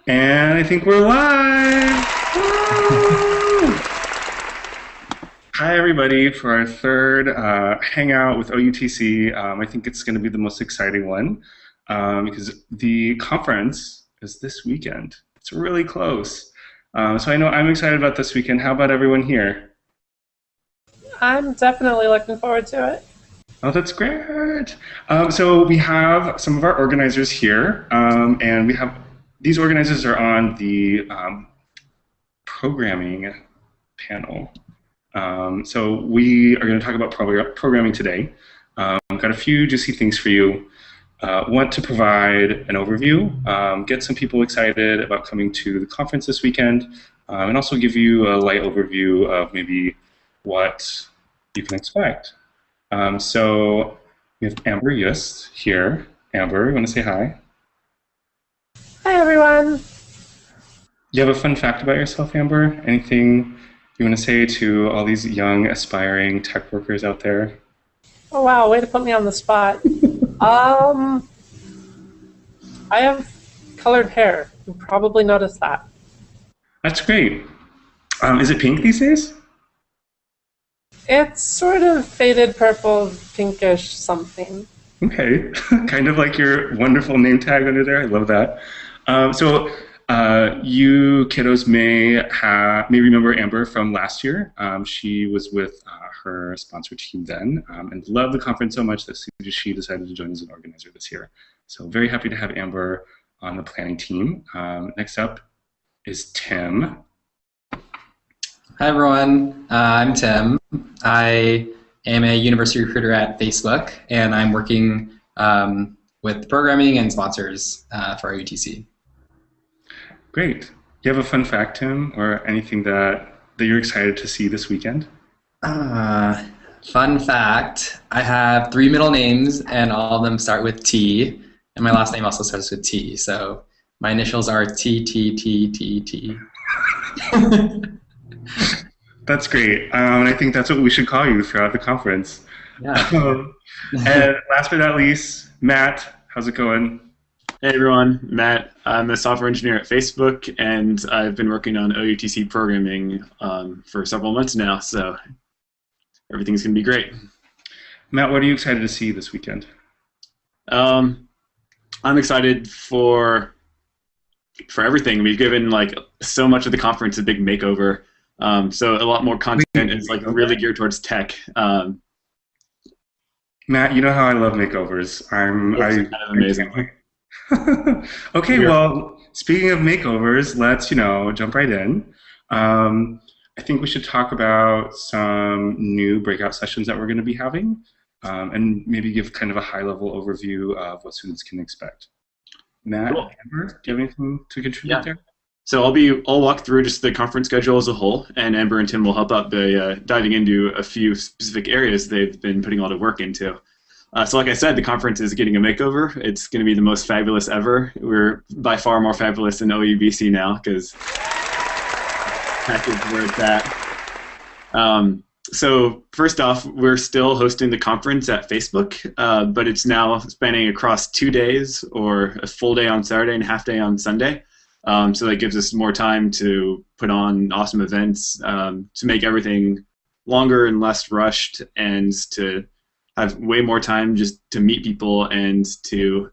And I think we're live! Woo! Hi, everybody, for our third Hangout with OUTC. I think it's going to be the most exciting one because the conference is this weekend. It's really close. So I know I'm excited about this weekend. How about everyone here? I'm definitely looking forward to it. Oh, that's great. So we have some of our organizers here, and we have these organizers are on the programming panel. So we are going to talk about programming today. Got a few juicy things for you. Want to provide an overview, get some people excited about coming to the conference this weekend, and also give you a light overview of maybe what you can expect. So we have Amber Yust here. Amber, you want to say hi? Hi, everyone. You have a fun fact about yourself, Amber? Anything you want to say to all these young, aspiring tech workers out there? Oh, wow, way to put me on the spot. I have colored hair. You probably noticed that. That's great. Is it pink these days? It's sort of faded purple, pinkish something. Okay, kind of like your wonderful name tag under there. I love that. You kiddos may remember Amber from last year. She was with her sponsor team then, and loved the conference so much that she decided to join as an organizer this year. So very happy to have Amber on the planning team. Next up is Tim. Hi everyone, I'm Tim. I am a university recruiter at Facebook, and I'm working with programming and sponsors for our UTC. Great. Do you have a fun fact, Tim, or anything that you're excited to see this weekend? Fun fact, I have 3 middle names, and all of them start with T, and my last name also starts with T, so my initials are T, T, T, T, T. That's great. And I think that's what we should call you throughout the conference. Yeah. And last but not least, Matt, how's it going? Hey everyone, Matt. I'm a software engineer at Facebook, and I've been working on OUTC programming for several months now, so everything's going to be great. Matt, what are you excited to see this weekend? I'm excited for everything. We've given so much of the conference a big makeover. So a lot more content is really geared towards tech. Matt, you know how I love makeovers. It's kind of amazing. Okay, well, speaking of makeovers, let's jump right in. I think we should talk about some new breakout sessions that we're going to be having, and maybe give kind of a high-level overview of what students can expect. Matt, Cool. Amber, do you have anything to contribute there? So I'll walk through just the conference schedule as a whole, and Amber and Tim will help out by diving into a few specific areas they've been putting a lot of work into. So like I said, the conference is getting a makeover. It's going to be the most fabulous ever. We're by far more fabulous than OUBC now because that is where it's at. So first off, we're still hosting the conference at Facebook, but it's now spanning across 2 days, or a full day on Saturday and a half day on Sunday. So that gives us more time to put on awesome events, to make everything longer and less rushed, and to have way more time just to meet people and to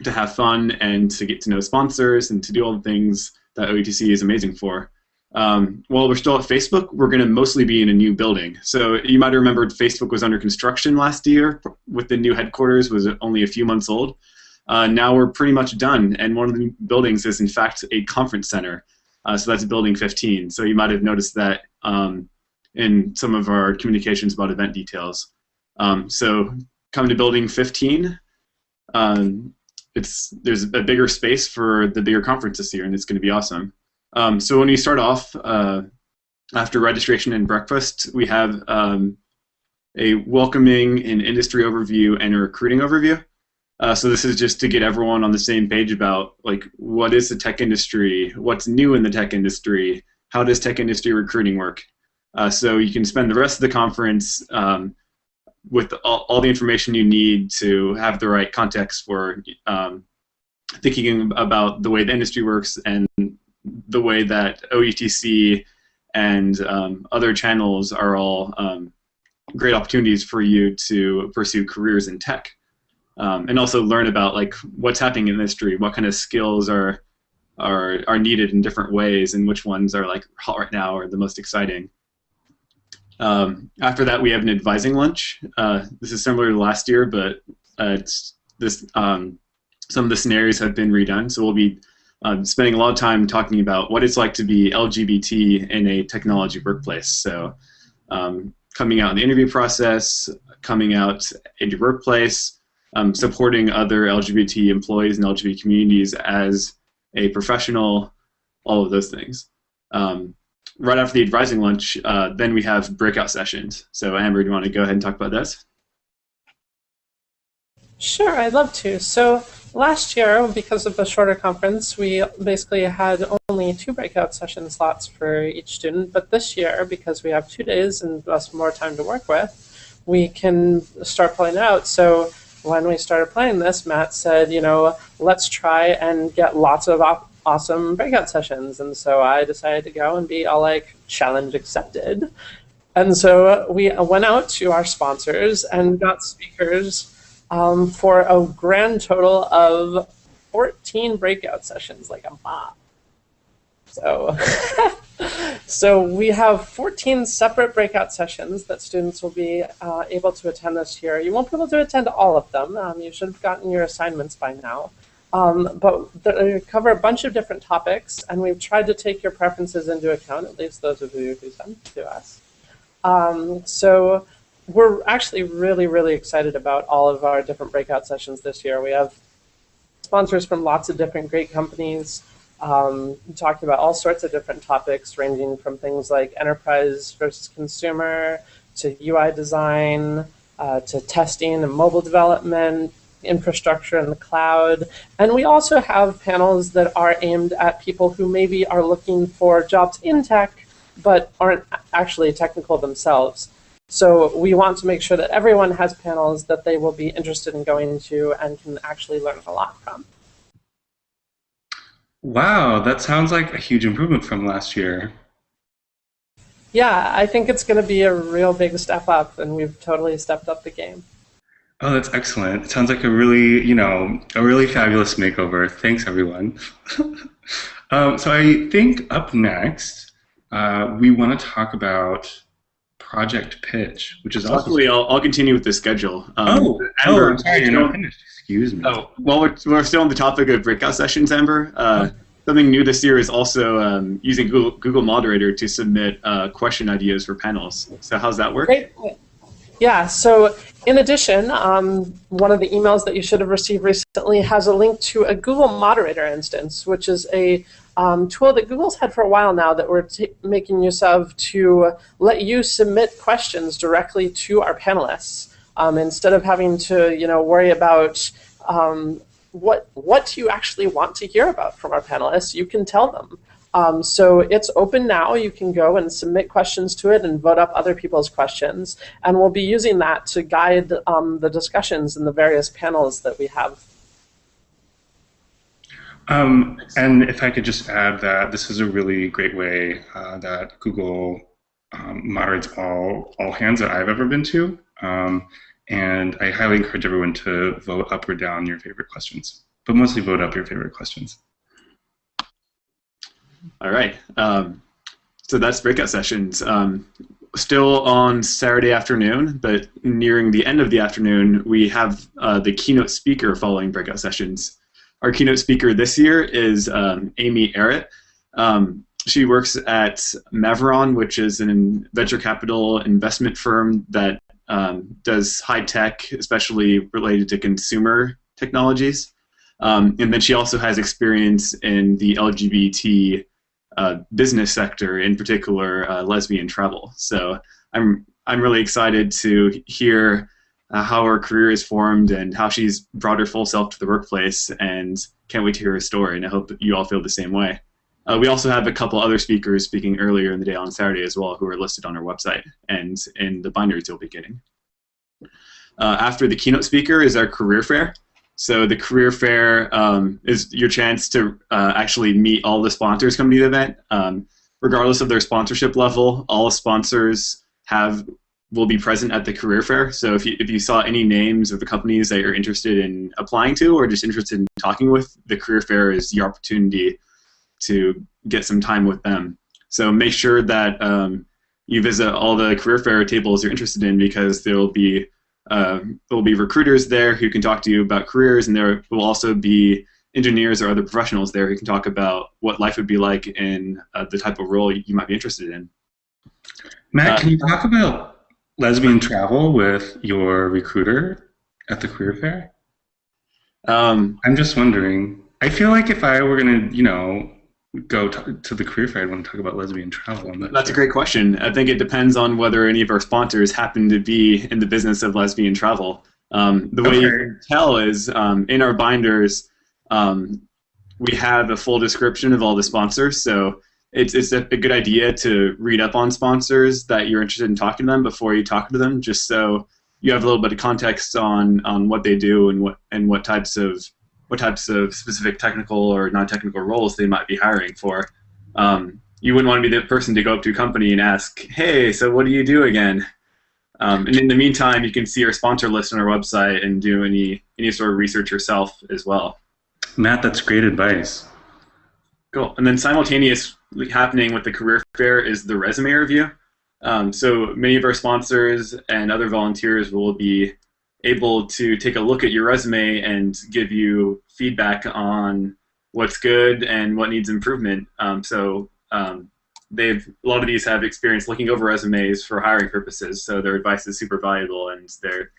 have fun and to get to know sponsors and to do all the things that OUTC is amazing for. While we're still at Facebook, we're going to mostly be in a new building. So you might have remembered Facebook was under construction last year with the new headquarters, was only a few months old. Now we're pretty much done, and one of the buildings is in fact a conference center. So that's building 15. So you might have noticed that in some of our communications about event details. So come to building 15. There's a bigger space for the bigger conference this year, and it's going to be awesome. So when we start off, after registration and breakfast, we have a welcoming and industry overview and a recruiting overview. So this is just to get everyone on the same page about what is the tech industry, what's new in the tech industry, how does tech industry recruiting work. So you can spend the rest of the conference with all the information you need to have the right context for thinking about the way the industry works and the way that OUTC and other channels are all great opportunities for you to pursue careers in tech, and also learn about like what's happening in the industry, what kind of skills are needed in different ways, and which ones are like hot right now or the most exciting. After that, we have an advising lunch. This is similar to last year, but some of the scenarios have been redone, so we'll be spending a lot of time talking about what it's like to be LGBT in a technology workplace. So coming out in the interview process, coming out in your workplace, supporting other LGBT employees and LGBT communities as a professional, all of those things. Right after the advising lunch, then we have breakout sessions. So Amber, do you want to go ahead and talk about this? Sure, I'd love to. So last year, because of the shorter conference, we basically had only 2 breakout session slots for each student. But this year, because we have 2 days and thus more time to work with, we can start playing out. So when we started playing this, Matt said, you know, let's try and get lots of awesome breakout sessions. And so I decided to go and be all like, challenge accepted. And so we went out to our sponsors and got speakers for a grand total of 14 breakout sessions, like a mob. So, so we have 14 separate breakout sessions that students will be able to attend this year. You won't be able to attend all of them. You should have gotten your assignments by now. But they cover a bunch of different topics, and we've tried to take your preferences into account, at least those of you who sent to us. So we're actually really, really excited about all of our different breakout sessions this year. We have sponsors from lots of different great companies talking about all sorts of different topics, ranging from things like enterprise versus consumer, to UI design, to testing and mobile development, infrastructure in the cloud. And we also have panels that are aimed at people who maybe are looking for jobs in tech, but aren't actually technical themselves. So we want to make sure that everyone has panels that they will be interested in going to and can actually learn a lot from. Wow, that sounds like a huge improvement from last year. Yeah, I think it's going to be a real big step up, and we've totally stepped up the game. Oh, that's excellent. It sounds like a really, you know, a really fabulous makeover. Thanks, everyone. So I think up next, we want to talk about project pitch, which is also... Luckily, I'll continue with the schedule. Amber, I'm sorry, you're not finished. Excuse me. Oh, well, we're still on the topic of breakout sessions, Amber. Something new this year is also using Google Moderator to submit question ideas for panels. So how's that work? Great. Yeah, so in addition, one of the emails that you should have received recently has a link to a Google Moderator instance, which is a tool that Google's had for a while now that we're making use of to let you submit questions directly to our panelists. Instead of having to, you know, worry about what you actually want to hear about from our panelists, you can tell them. So it's open now. You can go and submit questions to it and vote up other people's questions. And we'll be using that to guide the discussions in the various panels that we have. And if I could just add that this is a really great way that Google moderates all hands that I've ever been to. And I highly encourage everyone to vote up or down your favorite questions, but mostly vote up your favorite questions. All right. So that's breakout sessions. Still on Saturday afternoon, but nearing the end of the afternoon, we have the keynote speaker following breakout sessions. Our keynote speaker this year is Amy Arrett. She works at Maveron, which is an venture capital investment firm that does high tech, especially related to consumer technologies. And then she also has experience in the LGBT business sector, in particular lesbian travel. So I'm really excited to hear how her career is formed and how she's brought her full self to the workplace, and can't wait to hear her story, and I hope that you all feel the same way. We also have a couple other speakers speaking earlier in the day on Saturday as well, who are listed on our website and in the binaries you'll be getting. After the keynote speaker is our career fair. So the career fair is your chance to actually meet all the sponsors coming to the event. Regardless of their sponsorship level, all sponsors will be present at the career fair. So if you saw any names of the companies that you're interested in applying to or just interested in talking with, the career fair is your opportunity to get some time with them. So make sure that you visit all the career fair tables you're interested in, because there will be recruiters there who can talk to you about careers, and there will also be engineers or other professionals there who can talk about what life would be like in the type of role you might be interested in. Matt, can you talk about lesbian travel with your recruiter at the career fair? I'm just wondering. I feel like if I were going to, go to the career fair, I'd want to talk about lesbian travel. That's a great question. I think it depends on whether any of our sponsors happen to be in the business of lesbian travel. The way you can tell is in our binders, we have a full description of all the sponsors. So it's a good idea to read up on sponsors that you're interested in talking to them before you talk to them, just so you have a little bit of context on what they do and what types of specific technical or non-technical roles they might be hiring for. You wouldn't want to be the person to go up to a company and ask, hey, so what do you do again? And in the meantime, you can see our sponsor list on our website and do any sort of research yourself as well. Matt, that's great advice. Cool. And then simultaneously happening with the career fair is the resume review. So many of our sponsors and other volunteers will be able to take a look at your resume and give you feedback on what's good and what needs improvement. A lot of these have experience looking over resumes for hiring purposes, so their advice is super valuable, and they're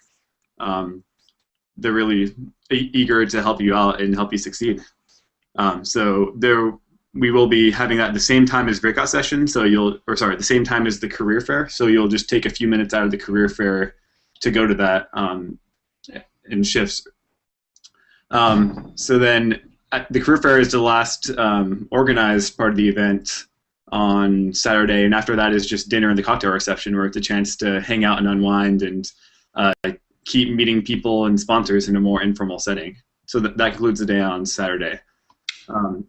really eager to help you out and help you succeed. We will be having that at the same time as breakout session, the same time as the career fair. So you'll just take a few minutes out of the career fair to go to that in shifts. So then the career fair is the last organized part of the event on Saturday, and after that is just dinner and the cocktail reception, where it's a chance to hang out and unwind and keep meeting people and sponsors in a more informal setting. So that concludes the day on Saturday.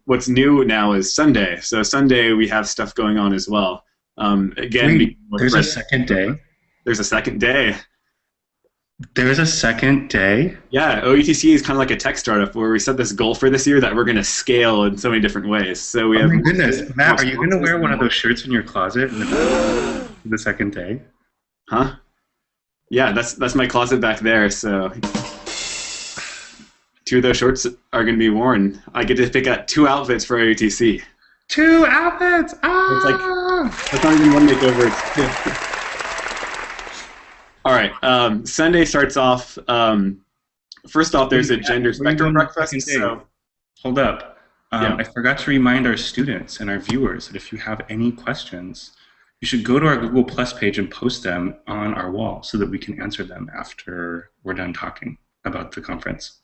What's new now is Sunday. So Sunday we have stuff going on as well. Again, there's a second day. There's a second day. There's a second day? Yeah, OUTC is kind of like a tech startup where we set this goal for this year that we're going to scale in so many different ways. So we have. Oh my goodness, Matt, are you going to wear one of those shirts in your closet in the second day? Huh? Yeah, that's my closet back there. So 2 of those shorts are going to be worn. I get to pick out 2 outfits for OUTC. 2 outfits! Ah! That's not even one makeover. It's 2. All right. Sunday starts off. First off, there's a gender spectrum breakfast. So, hold up. I forgot to remind our students and our viewers that if you have any questions, you should go to our Google Plus page and post them on our wall so that we can answer them after we're done talking about the conference.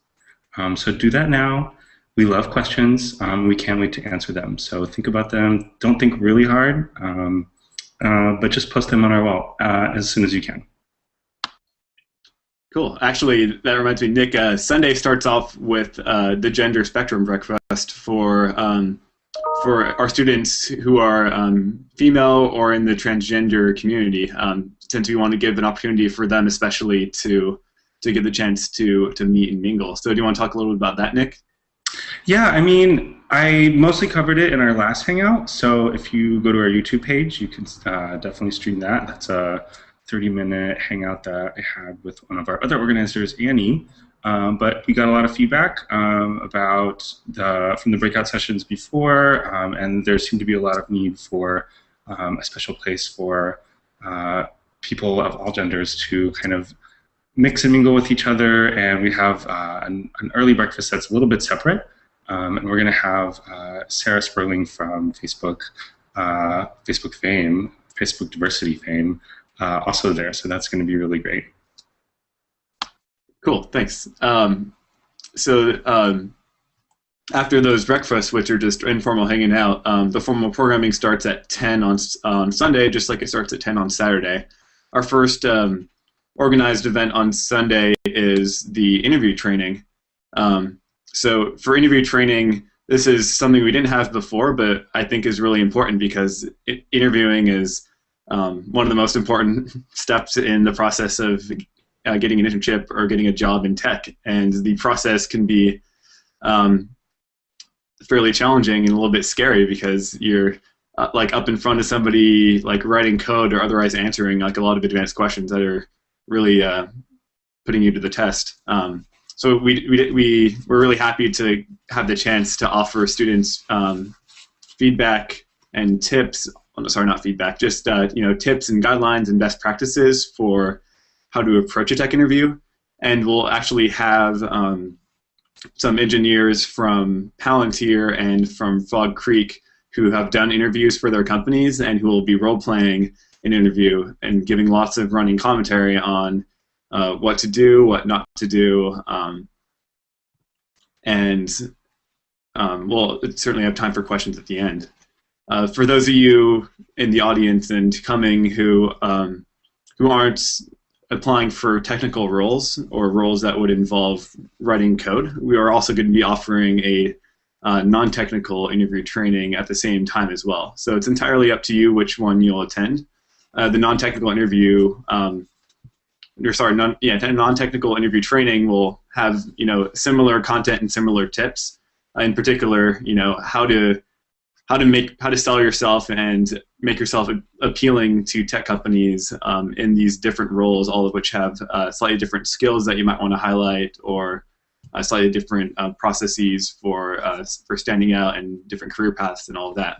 So do that now. We love questions. We can't wait to answer them. So think about them. Don't think really hard, but just post them on our wall as soon as you can. Cool. Actually, that reminds me, Nick, Sunday starts off with the gender spectrum breakfast for our students who are female or in the transgender community, since we want to give an opportunity for them especially to get the chance to meet and mingle. So do you want to talk a little bit about that, Nick? Yeah, I mean, I mostly covered it in our last Hangout, so if you go to our YouTube page, you can definitely stream that. That's a 30-minute Hangout that I had with one of our other organizers, Annie. But we got a lot of feedback from the breakout sessions before, and there seemed to be a lot of need for a special place for people of all genders to kind of mix and mingle with each other. And we have an early breakfast that's a little bit separate, and we're going to have Sarah Sperling from Facebook fame, Facebook diversity fame, also there, so that's going to be really great. Cool, thanks. After those breakfasts, which are just informal hanging out, the formal programming starts at 10 on Sunday, just like it starts at 10 on Saturday. Our first organized event on Sunday is the interview training. So for interview training, this is something we didn't have before, but I think is really important because interviewing is one of the most important steps in the process of getting an internship or getting a job in tech. And the process can be fairly challenging and a little bit scary because you're like up in front of somebody, like writing code or otherwise answering like a lot of advanced questions that are really putting you to the test. So we're really happy to have the chance to offer students feedback and tips. Sorry, not feedback, just tips and guidelines and best practices for how to approach a tech interview. And we'll actually have some engineers from Palantir and from Frog Creek who have done interviews for their companies and who will be role-playing an interview and giving lots of running commentary on what to do, what not to do, and we'll certainly have time for questions at the end. For those of you in the audience and coming who aren't applying for technical roles or roles that would involve writing code, we are also going to be offering a non-technical interview training at the same time as well. So it's entirely up to you which one you'll attend. The non-technical interview, non-technical interview training will have similar content and similar tips. In particular, how to sell yourself and make yourself appealing to tech companies in these different roles, all of which have slightly different skills that you might want to highlight, or slightly different processes for standing out and different career paths and all of that.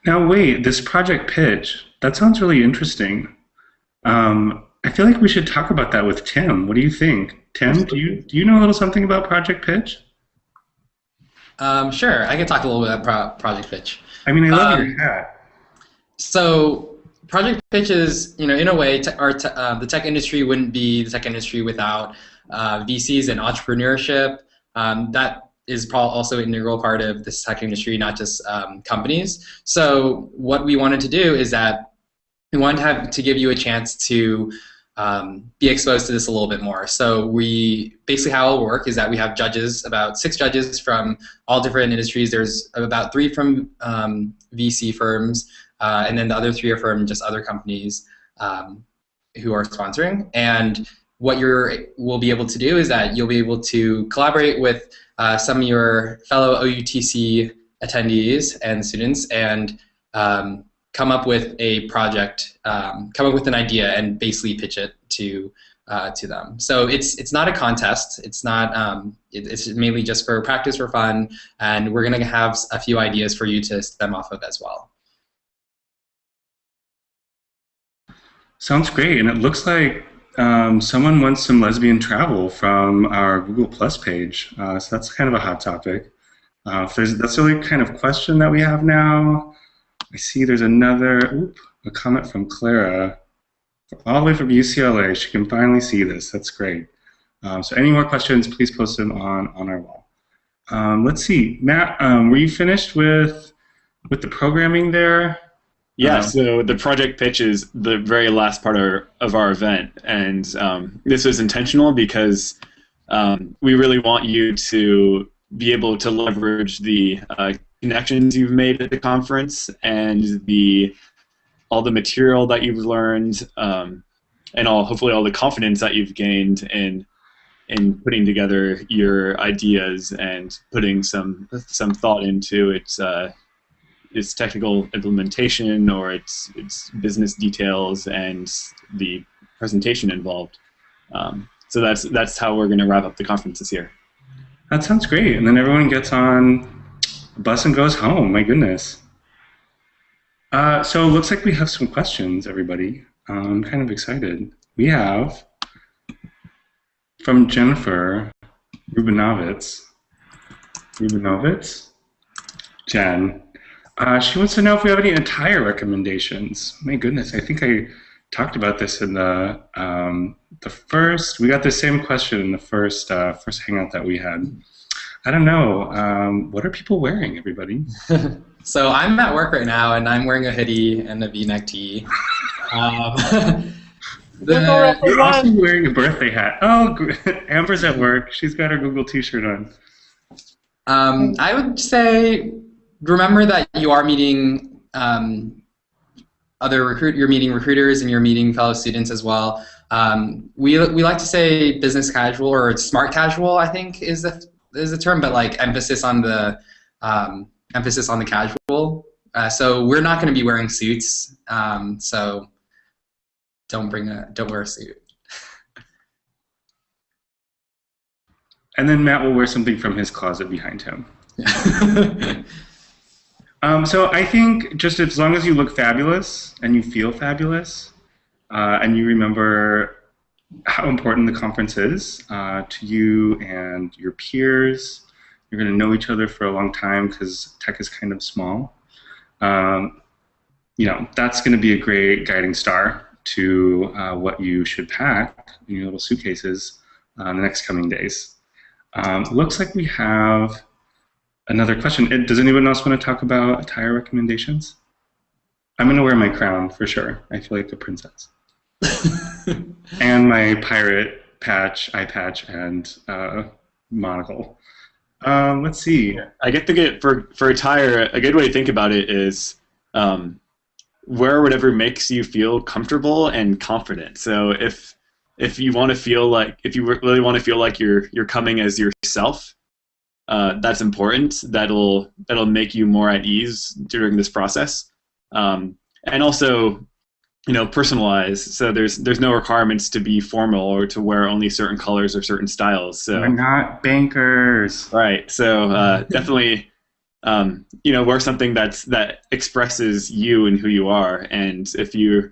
Now wait, this project pitch, that sounds really interesting. I feel like we should talk about that with Tim. What do you think? Tim, do you know a little something about project pitch? Sure, I can talk a little bit about project pitch. I mean, I love your hat. So project pitch is, in a way, the tech industry wouldn't be the tech industry without VCs and entrepreneurship. That is also an integral part of this tech industry, not just companies. So what we wanted to do is that we wanted to give you a chance to be exposed to this a little bit more. So basically how it'll work is that we have judges, about 6 judges from all different industries. There's about 3 from VC firms, and then the other 3 are from just other companies who are sponsoring. And what we'll be able to do is that you'll be able to collaborate with some of your fellow OUTC attendees and students and come up with a project, come up with an idea, and basically pitch it to them. So it's not a contest. It's not. It's mainly just for practice, for fun, and we're going to have a few ideas for you to stem off of as well. Sounds great, and it looks like someone wants some lesbian travel from our Google Plus page. So that's kind of a hot topic. That's the only kind of question that we have now. I see there's a comment from Clara, all the way from UCLA. She can finally see this. That's great. So any more questions, please post them on our wall. Let's see. Matt, were you finished with the programming there? Yeah, so the project pitch is the very last part of our event, and this was intentional because we really want you to be able to leverage the connections you've made at the conference and all the material that you've learned, and hopefully all the confidence that you've gained in putting together your ideas and putting some thought into its technical implementation or its business details and the presentation involved. So that's how we're going to wrap up the conference this year. That sounds great, and then everyone gets on a bus and goes home. My goodness. So it looks like we have some questions, everybody. I'm kind of excited. We have from Jennifer Rubinovitz. Jen. She wants to know if we have any attire recommendations. My goodness, I think I talked about this in the first. We got the same question in the first Hangout that we had. I don't know. What are people wearing, everybody? So I'm at work right now, and I'm wearing a hoodie and a V-neck tee. Google reference You're also one. wearing a birthday hat. Oh, Amber's at work. She's got her Google T-shirt on. I would say remember that you are meeting you're meeting recruiters and you're meeting fellow students as well. We like to say business casual or smart casual, I think is the term, but like emphasis on the casual. So we're not going to be wearing suits. So don't wear a suit. And then Matt will wear something from his closet behind him. So I think just as long as you look fabulous and you feel fabulous, and you remember how important the conference is to you and your peers, you're going to know each other for a long time because tech is kind of small. That's going to be a great guiding star to what you should pack in your little suitcases in the next coming days. Looks like we have another question. Does anyone else want to talk about attire recommendations? I'm going to wear my crown for sure. I feel like a princess. And my pirate eye patch, and monocle. Let's see. I get to get for attire. A good way to think about it is wear whatever makes you feel comfortable and confident. So if you want to feel like, if you really want to feel like you're coming as yourself, that's important. That'll make you more at ease during this process, and also, personalize. So there's no requirements to be formal or to wear only certain colors or certain styles. So we're not bankers, right? So definitely. Wear something that expresses you and who you are, and if you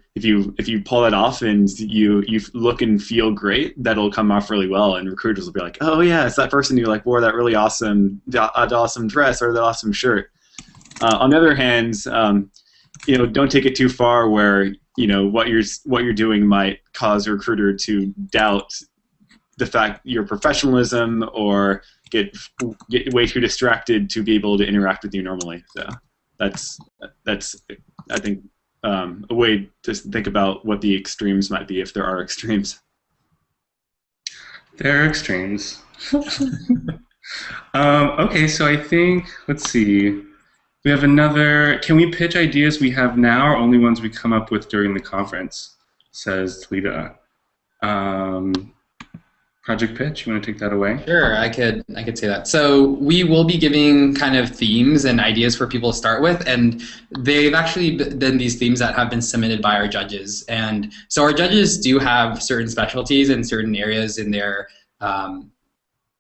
pull that off and you look and feel great, that'll come off really well, and recruiters will be like, oh yeah, it's that person who wore that really awesome dress or that awesome shirt. On the other hand, don't take it too far where what you're doing might cause a recruiter to doubt the fact your professionalism or get way too distracted to be able to interact with you normally. So that's I think a way to think about what the extremes might be if there are extremes. There are extremes. Okay, so I think, let's see. We have another, can we pitch ideas we have now or only ones we come up with during the conference, says Lita. Project pitch, you want to take that away? Sure, I could say that. So we will be giving kind of themes and ideas for people to start with, and they've actually been these themes that have been submitted by our judges. And so our judges do have certain specialties in certain areas in their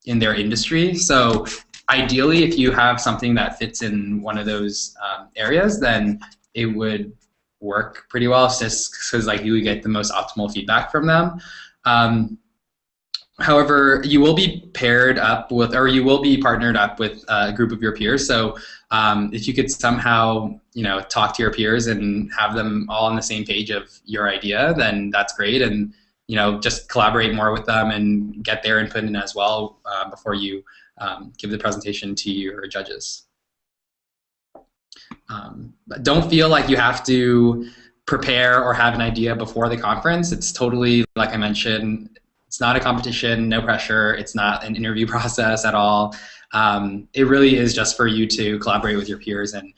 industry. So ideally, if you have something that fits in one of those areas, then it would work pretty well, just because you would get the most optimal feedback from them. However, you will be partnered up with a group of your peers. So if you could somehow, talk to your peers and have them all on the same page of your idea, then that's great. And just collaborate more with them and get their input in as well before you give the presentation to your judges. But don't feel like you have to prepare or have an idea before the conference. It's totally, like I mentioned, it's not a competition, no pressure. It's not an interview process at all. It really is just for you to collaborate with your peers and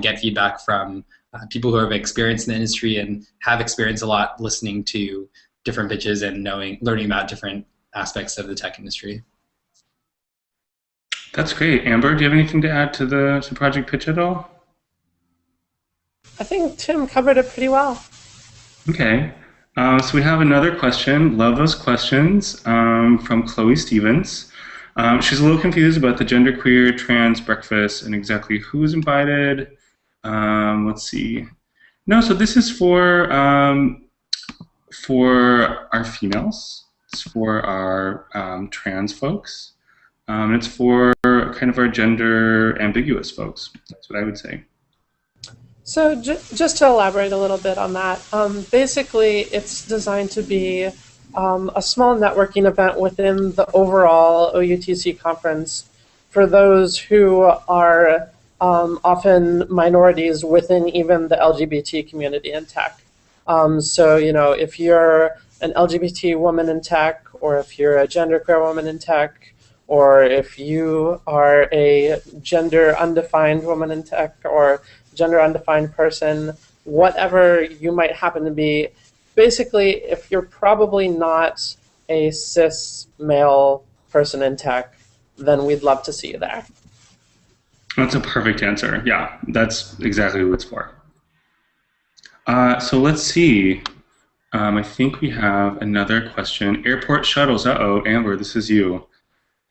get feedback from people who have experience in the industry and have experienced a lot listening to different pitches and learning about different aspects of the tech industry. That's great. Amber, do you have anything to add to the project pitch at all? I think Tim covered it pretty well. Okay. So we have another question. Love those questions from Chloe Stevens. She's a little confused about the genderqueer trans breakfast and exactly who's invited. Let's see. No, so this is for our females. It's for our trans folks. It's for kind of our gender ambiguous folks. That's what I would say. So just to elaborate a little bit on that, basically it's designed to be a small networking event within the overall OUTC conference for those who are often minorities within even the LGBT community in tech. So, if you're an LGBT woman in tech, or if you're a genderqueer woman in tech, or if you are a gender undefined woman in tech, or gender undefined person, whatever you might happen to be. Basically, if you're probably not a cis male person in tech, then we'd love to see you there. That's a perfect answer. Yeah, that's exactly what it's for. So let's see. I think we have another question. Airport shuttles. Uh-oh, Amber, this is you.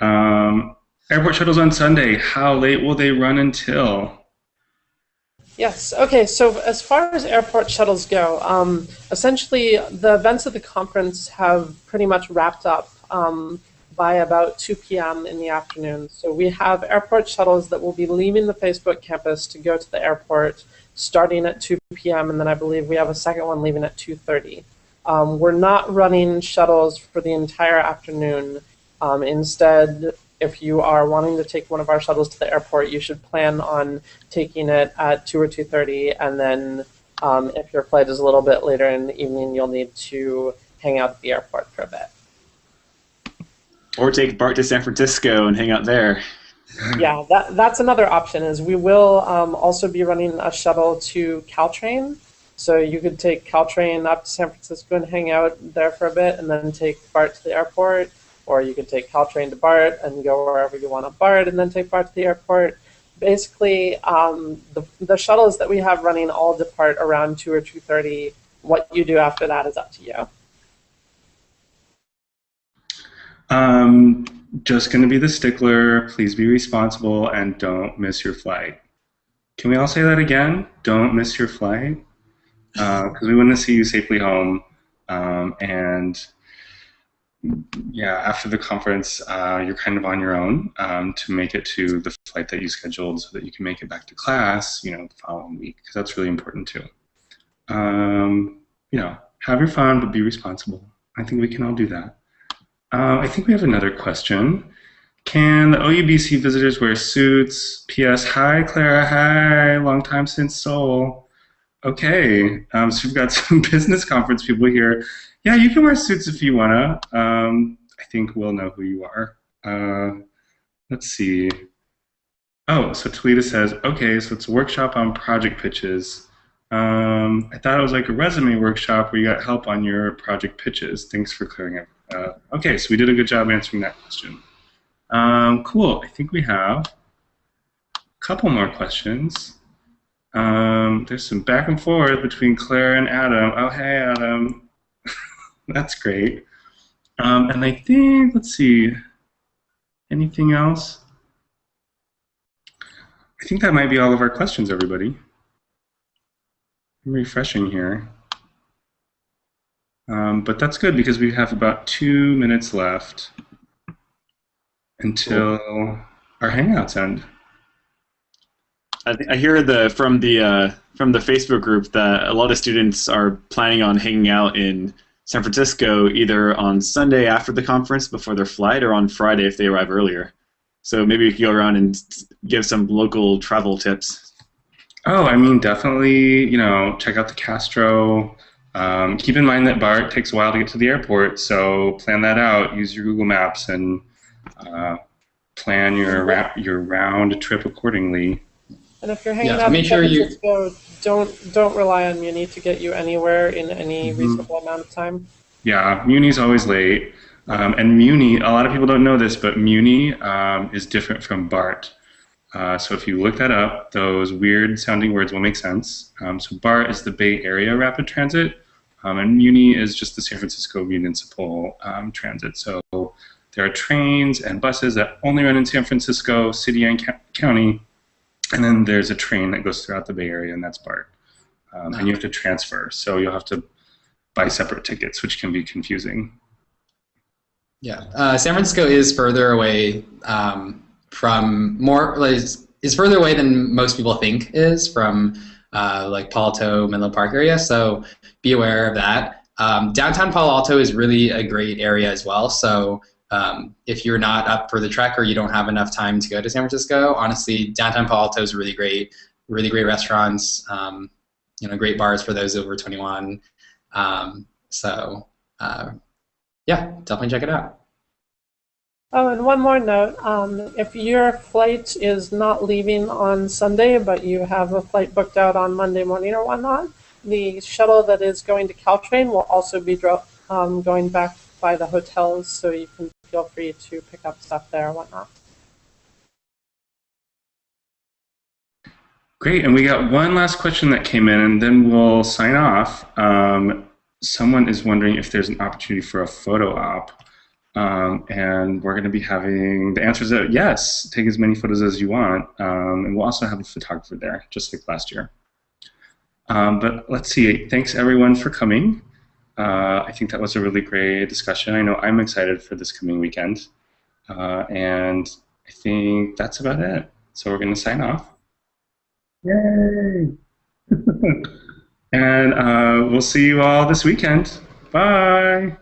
Airport shuttles on Sunday. How late will they run until? Yes. Okay. So as far as airport shuttles go, essentially the events of the conference have pretty much wrapped up by about 2 p.m. in the afternoon. So we have airport shuttles that will be leaving the Facebook campus to go to the airport starting at 2 p.m. and then I believe we have a second one leaving at 2:30. We're not running shuttles for the entire afternoon. Instead, if you are wanting to take one of our shuttles to the airport, you should plan on taking it at 2 or 2:30, and then if your flight is a little bit later in the evening, you'll need to hang out at the airport for a bit. Or take BART to San Francisco and hang out there. Yeah, that's another option, is we will also be running a shuttle to Caltrain. So you could take Caltrain up to San Francisco and hang out there for a bit, and then take BART to the airport. Or you could take Caltrain to BART and go wherever you want on BART, and then take BART to the airport. Basically, the shuttles that we have running all depart around 2 or 2:30. What you do after that is up to you. Just going to be the stickler. Please be responsible and don't miss your flight. Can we all say that again? Don't miss your flight? Because we want to see you safely home. And yeah, after the conference, you're kind of on your own to make it to the flight that you scheduled so that you can make it back to class, the following week, because that's really important too. Have your fun, but be responsible. I think we can all do that. I think we have another question. Can the OUBC visitors wear suits? P.S. Hi, Clara. Hi. Long time since Seoul. Okay. So we've got some business conference people here. Yeah, you can wear suits if you wanna. I think we'll know who you are. Let's see. Oh, so Talita says, okay, so it's a workshop on project pitches. I thought it was like a resume workshop where you got help on your project pitches. Thanks for clearing it. Okay, so we did a good job answering that question. Cool. I think we have a couple more questions. There's some back and forth between Claire and Adam. Oh, hey, Adam. That's great. And I think, let's see, anything else? I think that might be all of our questions, everybody. I'm refreshing here. But that's good because we have about 2 minutes left until our Hangouts end. I hear from the Facebook group that a lot of students are planning on hanging out in San Francisco either on Sunday after the conference before their flight or on Friday if they arrive earlier. So maybe we can go around and give some local travel tips. Oh, I mean, definitely, check out the Castro. Keep in mind that BART takes a while to get to the airport, so plan that out. Use your Google Maps and plan your round trip accordingly. And if you're hanging out in San Francisco, don't rely on Muni to get you anywhere in any reasonable amount of time. Yeah, Muni's always late. And Muni, a lot of people don't know this, but Muni is different from BART. So if you look that up, those weird sounding words will make sense. So BART is the Bay Area Rapid Transit, and Muni is just the San Francisco Municipal Transit. So there are trains and buses that only run in San Francisco, city and county, and then there's a train that goes throughout the Bay Area, and that's BART. And you have to transfer, so you'll have to buy separate tickets, which can be confusing. Yeah, San Francisco is further away is further away than most people think is from like Palo Alto, Menlo Park area. So be aware of that. Downtown Palo Alto is really a great area as well. So if you're not up for the trek or you don't have enough time to go to San Francisco, honestly, downtown Palo Alto is really great restaurants. Great bars for those over 21. yeah, definitely check it out. Oh, and one more note. If your flight is not leaving on Sunday, but you have a flight booked out on Monday morning or whatnot, the shuttle that is going to Caltrain will also be going back by the hotels, so you can feel free to pick up stuff there or whatnot. Great, and we got one last question that came in, and then we'll sign off. Someone is wondering if there's an opportunity for a photo op. And we're going to be having the answers that yes, take as many photos as you want, and we'll also have a photographer there, just like last year. But let's see. Thanks everyone for coming. I think that was a really great discussion. I know I'm excited for this coming weekend, and I think that's about it. So we're going to sign off. Yay! And we'll see you all this weekend. Bye.